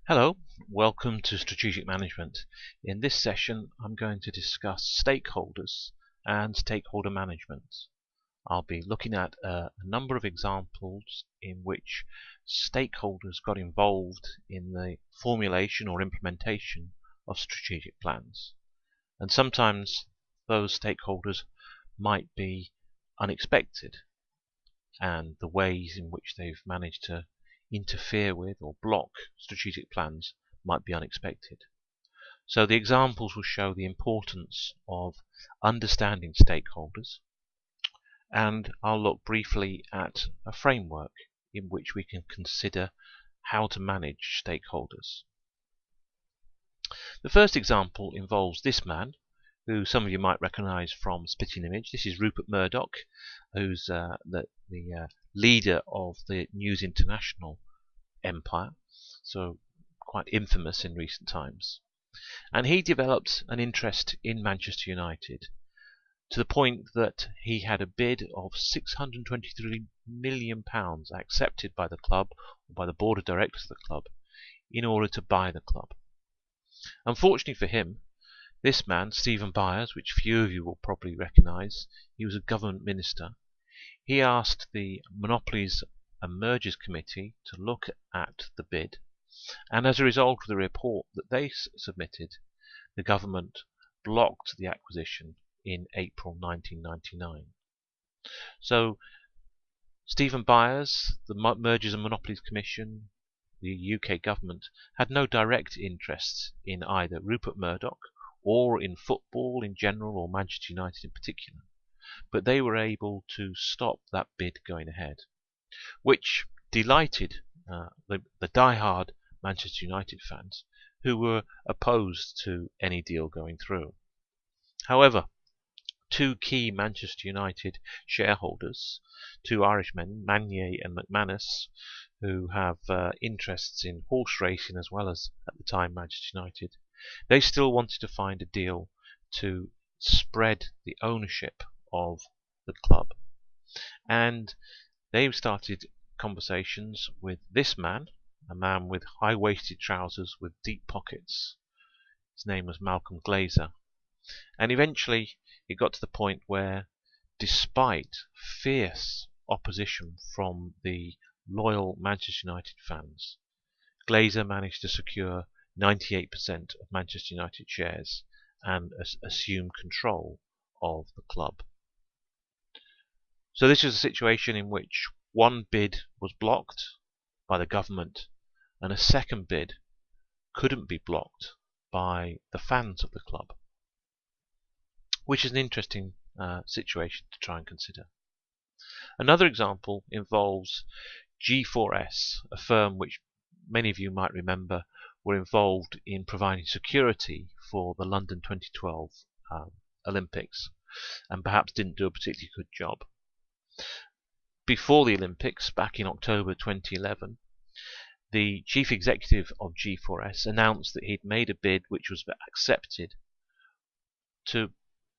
Hello, welcome to Strategic Management. In this session, I'm going to discuss stakeholders and stakeholder management. I'll be looking at a number of examples in which stakeholders got involved in the formulation or implementation of strategic plans. And sometimes those stakeholders might be unexpected, and the ways in which they've managed to interfere with or block strategic plans might be unexpected. So the examples will show the importance of understanding stakeholders, and I'll look briefly at a framework in which we can consider how to manage stakeholders. The first example involves this man, who some of you might recognize from Spitting Image. This is Rupert Murdoch, who's the leader of the News International empire, so quite infamous in recent times. And he developed an interest in Manchester United to the point that he had a bid of £623 million accepted by the club, or by the board of directors of the club, in order to buy the club. Unfortunately for him, this man, Stephen Byers, which few of you will probably recognise, he was a government minister. He asked the Monopolies and Mergers Committee to look at the bid, and as a result of the report that they submitted, the government blocked the acquisition in April 1999. So Stephen Byers, the Mergers and Monopolies Commission, the UK government, had no direct interest in either Rupert Murdoch or in football in general or Manchester United in particular, but they were able to stop that bid going ahead, which delighted the die-hard Manchester United fans who were opposed to any deal going through. However, two key Manchester United shareholders, two Irishmen, Manier and McManus, who have interests in horse racing as well as, at the time, Manchester United, they still wanted to find a deal to spread the ownership of the club. And they started conversations with this man, a man with high-waisted trousers with deep pockets. His name was Malcolm Glazer. And eventually it got to the point where, despite fierce opposition from the loyal Manchester United fans, Glazer managed to secure 98% of Manchester United shares and assume control of the club. So this was a situation in which one bid was blocked by the government and a second bid couldn't be blocked by the fans of the club, which is an interesting situation to try and consider. Another example involves G4S, a firm which many of you might remember were involved in providing security for the London 2012 Olympics, and perhaps didn't do a particularly good job. Before the Olympics, back in October 2011, the chief executive of G4S announced that he'd made a bid which was accepted to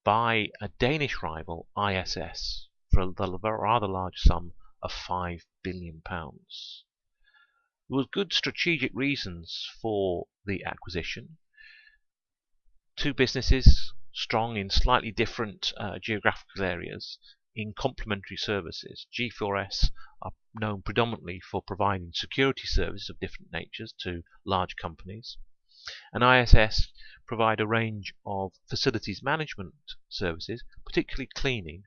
buy a Danish rival, ISS, for a rather large sum of £5 billion. There were good strategic reasons for the acquisition. Two businesses, strong in slightly different geographical areas, in complementary services. G4S are known predominantly for providing security services of different natures to large companies, and ISS provide a range of facilities management services, particularly cleaning,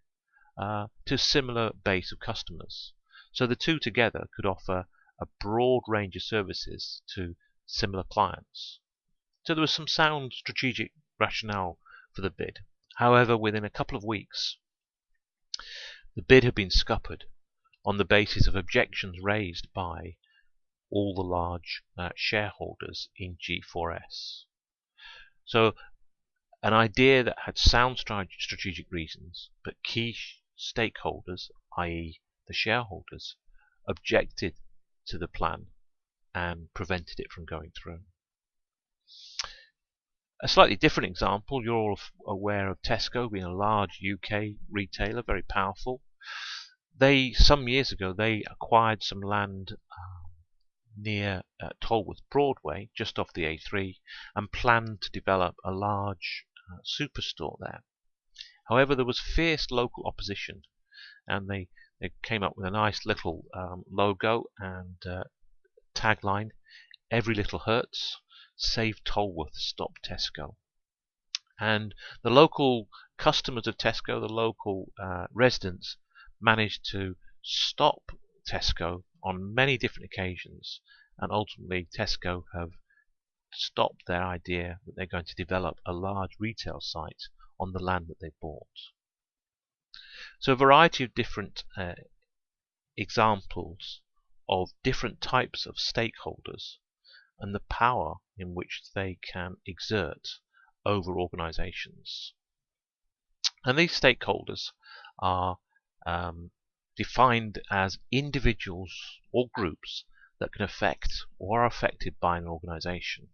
to a similar base of customers. So the two together could offer a broad range of services to similar clients. So there was some sound strategic rationale for the bid. However, within a couple of weeks, the bid had been scuppered on the basis of objections raised by all the large shareholders in G4S. So an idea that had sound strategic reasons, but key stakeholders, i.e. the shareholders, objected to the plan and prevented it from going through. A slightly different example, you're all aware of Tesco being a large UK retailer, very powerful. Some years ago, they acquired some land near Tolworth Broadway, just off the A3, and planned to develop a large superstore there. However, there was fierce local opposition, and they came up with a nice little logo and tagline: "Every little hurts, save Tolworth, stop Tesco." And the local customers of Tesco, the local residents, managed to stop Tesco on many different occasions, and ultimately Tesco have stopped their idea that they're going to develop a large retail site on the land that they bought. So a variety of different examples of different types of stakeholders and the power in which they can exert over organizations. And these stakeholders are defined as individuals or groups that can affect or are affected by an organization.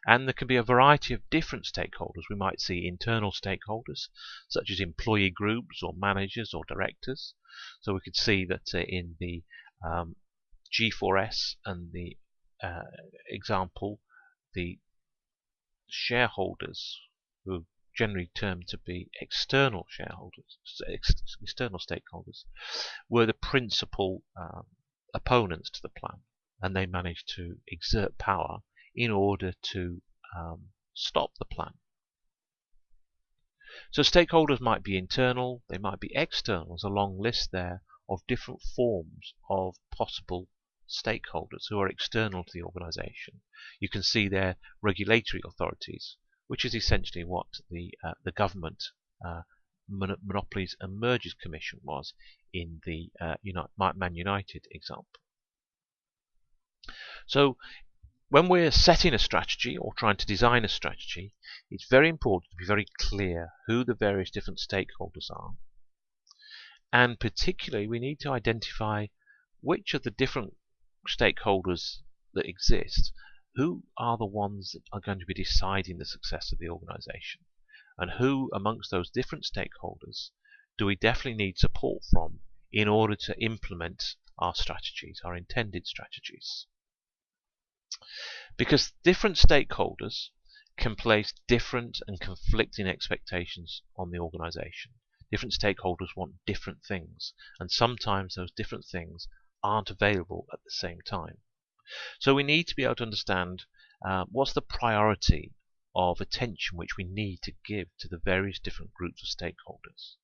And there can be a variety of different stakeholders. We might see internal stakeholders, such as employee groups or managers or directors. So we could see that in the G4S and the example, the shareholders, who are generally termed to be external shareholders, external stakeholders, were the principal opponents to the plan, and they managed to exert power in order to stop the plan. So stakeholders might be internal, they might be external. There's a long list there of different forms of possible stakeholders who are external to the organization. You can see there regulatory authorities, which is essentially what the government Monopolies and Mergers Commission was in the Man United example. So when we're setting a strategy or trying to design a strategy, it's very important to be very clear who the various different stakeholders are. And particularly, we need to identify which of the different stakeholders that exist, who are the ones that are going to be deciding the success of the organization, and who amongst those different stakeholders do we definitely need support from in order to implement our strategies, our intended strategies. Because different stakeholders can place different and conflicting expectations on the organization. Different stakeholders want different things, and sometimes those different things aren't available at the same time. So we need to be able to understand what's the priority of attention which we need to give to the various different groups of stakeholders.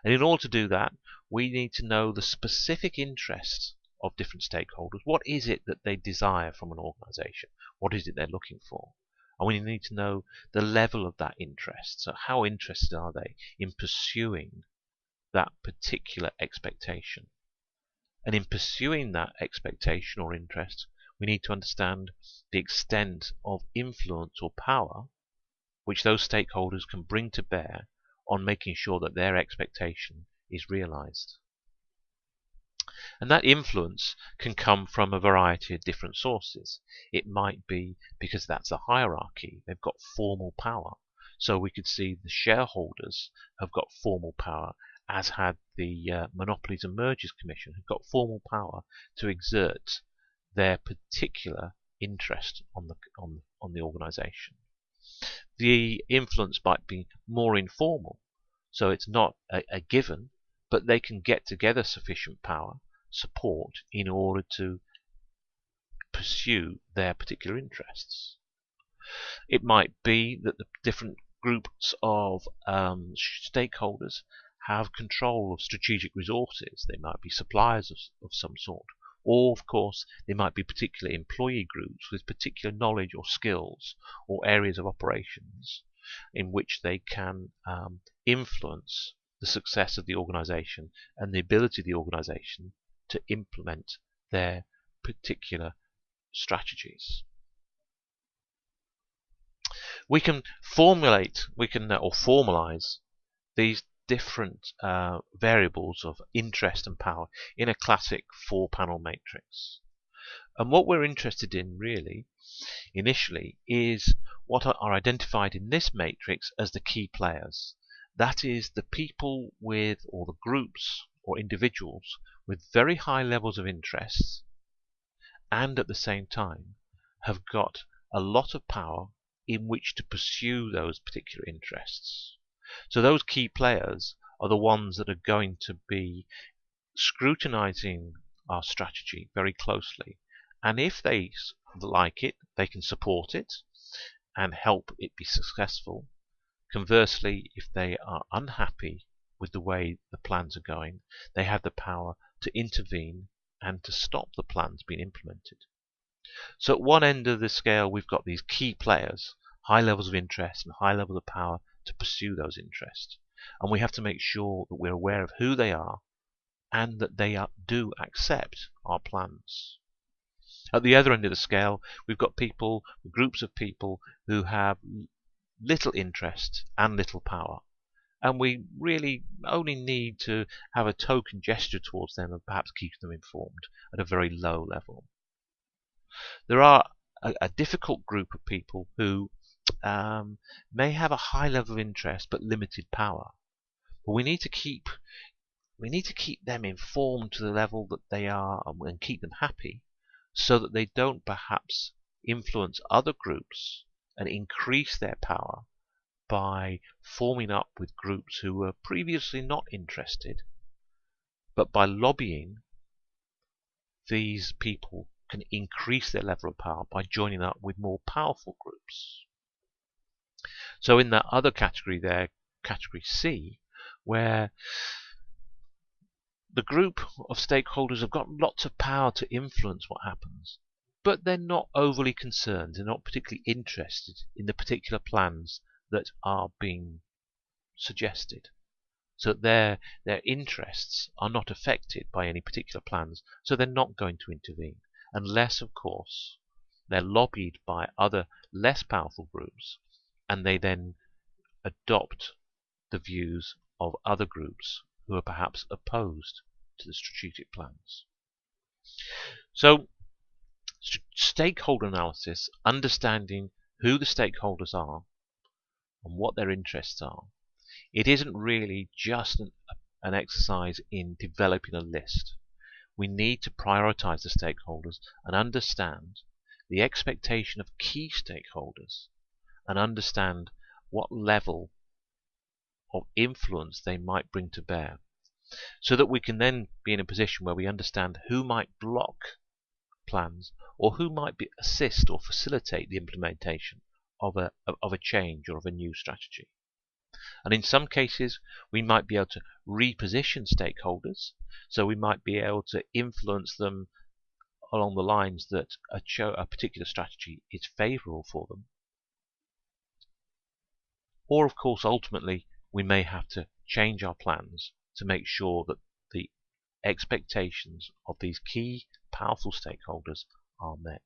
And in order to do that, we need to know the specific interests of different stakeholders. What is it that they desire from an organization? What is it they're looking for? And we need to know the level of that interest. So how interested are they in pursuing that particular expectation? And in pursuing that expectation or interest, we need to understand the extent of influence or power which those stakeholders can bring to bear on making sure that their expectation is realized. And that influence can come from a variety of different sources. It might be because that's a hierarchy. They've got formal power. So we could see the shareholders have got formal power, as had the Monopolies and Mergers Commission, who've got formal power to exert their particular interest on the organization. The influence might be more informal, so it's not a given, but they can get together sufficient power, support, in order to pursue their particular interests. It might be that the different groups of stakeholders have control of strategic resources. They might be suppliers of some sort. Or, of course, they might be particular employee groups with particular knowledge or skills or areas of operations in which they can influence the success of the organization and the ability of the organization to implement their particular strategies. We can formalize these different variables of interest and power in a classic 4-panel matrix. And what we're interested in really initially is what are identified in this matrix as the key players. That is the people with, or the groups or individuals with very high levels of interest and at the same time have got a lot of power in which to pursue those particular interests. So those key players are the ones that are going to be scrutinizing our strategy very closely. And if they like it, they can support it and help it be successful. Conversely, if they are unhappy with the way the plans are going, they have the power to intervene and to stop the plans being implemented. So at one end of the scale, we've got these key players, high levels of interest and high levels of power to pursue those interests. And we have to make sure that we're aware of who they are and that they do accept our plans. At the other end of the scale, we've got people, groups of people who have little interest and little power. And we really only need to have a token gesture towards them and perhaps keep them informed at a very low level. There are a difficult group of people who may have a high level of interest but limited power. But we need to keep them informed to the level that they are and keep them happy so that they don't perhaps influence other groups and increase their power by forming up with groups who were previously not interested. But by lobbying, these people can increase their level of power by joining up with more powerful groups. So in that other category there, category C, where the group of stakeholders have got lots of power to influence what happens, but they're not overly concerned, they're not particularly interested in the particular plans that are being suggested. So their interests are not affected by any particular plans, so they're not going to intervene, unless, of course, they're lobbied by other less powerful groups, and they then adopt the views of other groups who are perhaps opposed to the strategic plans. So, stakeholder analysis, understanding who the stakeholders are and what their interests are, it isn't really just an exercise in developing a list. We need to prioritize the stakeholders and understand the expectation of key stakeholders and understand what level of influence they might bring to bear, so that we can then be in a position where we understand who might block plans or who might assist or facilitate the implementation of a change or of a new strategy. And in some cases, we might be able to reposition stakeholders, so we might be able to influence them along the lines that a particular strategy is favorable for them. Or, of course, ultimately, we may have to change our plans to make sure that the expectations of these key, powerful stakeholders are met.